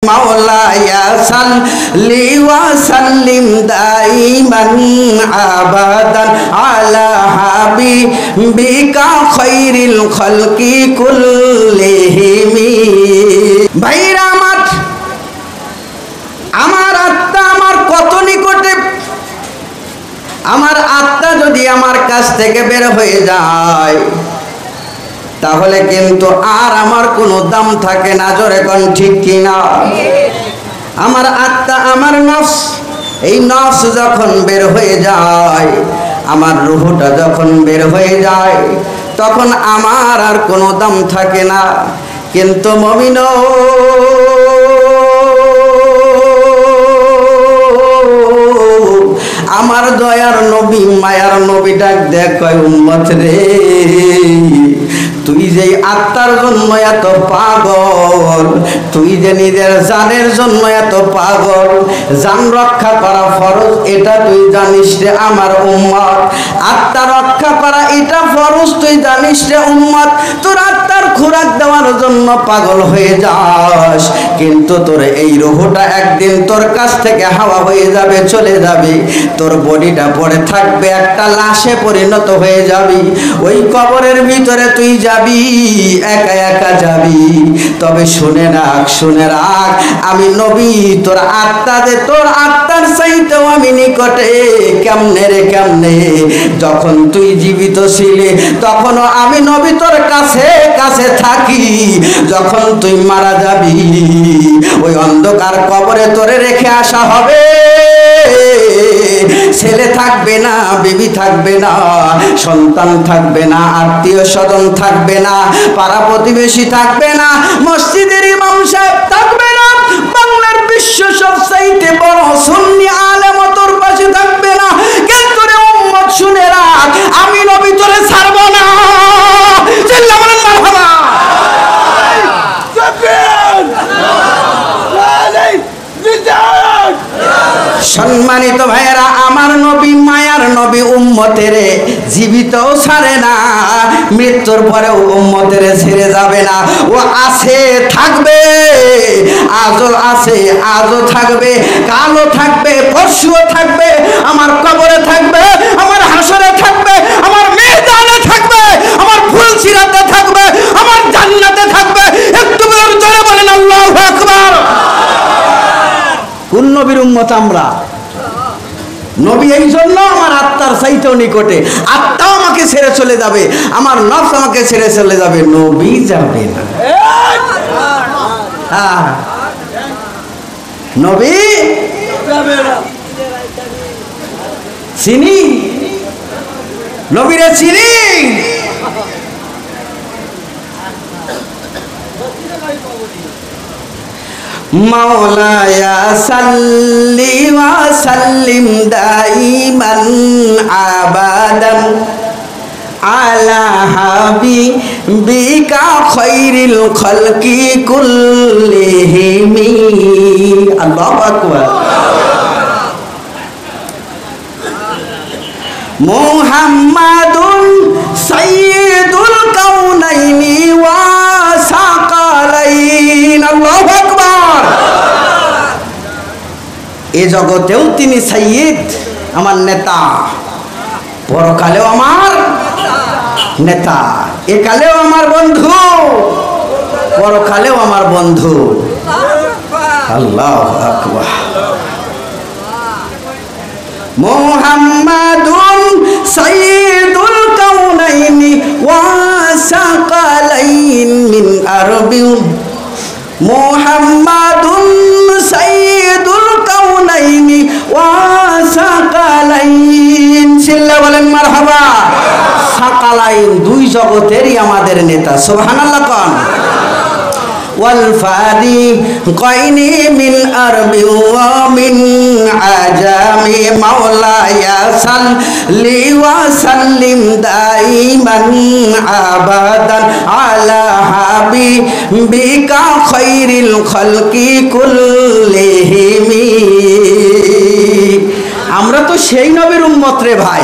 মাওলায়া সাল্লি ওয়া সাল্লিম দাইমান আবাদান আলা হাবিবিকা খায়রিল খালকি কুল্লিহিম। ভাইরা আমার আত্মা আমার কত নিকটে, আমার আত্মা যদি আমার কাছ থেকে বের হয়ে যায় তাহলে কিন্তু আর আমার কোনো দাম থাকে না। জোরে কোন ঠিক কিনা? আমার আত্মা আমার নফস, এই নফস যখন বের হয়ে যায়, আমার রূহটা যখন বের হয়ে যায় তখন আমার আর কোনো দাম থাকে না। কিন্তু মুমিন আমার দয়ার নবী মায়ার নবী ডাক দেখ উম্মত রে, তুই যে আত্মার জন্য এত পাগল, তুই যে নিজের জানের জন্য এত পাগল, জান রক্ষা করা ফরজ এটা তুই জানিস রে আমার উম্মত। আত্মা রক্ষা করা এটা ফরজ তুই জানিস রে উম্মত। তোর আত্মার খোরাক দেওয়ার জন্য পাগল হয়ে যাস, কিন্তু তোর এই রূহটা একদিন তোর কাছ থেকে হাওয়া হয়ে যাবে, চলে যাবে। তোর বডিটা পড়ে থাকবে, একটা লাশে পরিণত হয়ে যাবি। ওই কবরের ভিতরে তুই যাবি, একা একা যাবি। তবে শুনে রাখ আমি নবী তোর আত্মা দে, তোর আত্মার চাইতেও আমি নিকটে। কেমনে রে কেমনে? যখন তুই জীবিত ছিলি তখনও আমি নবী তোর কাছে কাছে থাকি। যখন তুই মারা যাবি ওই অন্ধকার কবরে তোরে রেখে আসা হবে। ছেলে থাকবে না, বিবি থাকবে না, সন্তান থাকবে না, আত্মীয় স্বজন থাকবে না, পাড়া প্রতিবেশী থাকবে না, মসজিদের ইমাম সাহেব থাকবে না, বাংলার বিশ্ব সবচাইতে বড় সুন্নি আলেম তোর পাশে থাকবে না। কিন্তু রে উম্মত শুনে রাখ, আমি নবী তোরে ছাড়ব না। চিল্লা বলেন মারহাবা। সম্মানিত ভাইয়েরা, আমার নবী মায়ার নবী উম্মতের জীবিতও ছাড়ে না, মৃত্যুর পরেও উম্মতের ছেড়ে যাবে না। ও আছে, থাকবে, আজও আছে, আজও থাকবে, কালও থাকবে, পরশুও থাকবে, আমার কবরে থাকবে, আমার হাসরে থাকবে, আমার ময়দানে থাকবে, আমার ফুলসিরাতে থাকবে, আমার জান্নাতে থাকবে। একটু জোরে বলেন আল্লাহু আকবার। কোন নবীর উম্মত আমরা? নবী এই জন্য আমার আত্মার চাইতেও নিকটে। আত্মাও আমাকে ছেড়ে চলে যাবে, আমার নফস আমাকে ছেড়ে চলে যাবে, নবী যাবে না। হ্যাঁ, নবী যাবে না। চিনি নবীরে, চিনি। মাওলায়া সাল্লি ওয়া সাল্লিম দাইমান আবাদান আলা হাবিবিকা খায়রিল খালকি কুল্লিহিম। আল্লাহু আকবার। মুহাম্মাদুন সাইয়্যিদুল কাউনাইনি ওয়া সাকালাইন। আল্লাহু আকবার। এই জগতেও তিনি সাইয়্যিদ, আমার নেতা, পরকালেও আমার নেতা, একালেও আমার বন্ধু, পরকালেও আমার বন্ধু। আল্লাহু আকবার। মুহাম্মাদুন সাইয়্যিদুল কাউনাইনি ওয়া সাকালাইন মিন আরবিন। মুহাম্মাদুন সাইয়্যিদুল কাউনাইনি ওয়া সাকালাইন। চিল্লা বলেন মারহাবা। সাকালাইন, দুই জগতেরই আমাদের নেতা। সুবহানাল্লাহ কোন। والفريقين من أرب ومن عجم مولاي صل وسلم دائما أبدا على حبيبك خير الخلق كلهم। আমরা তো সেই নবীর উম্মত রে ভাই।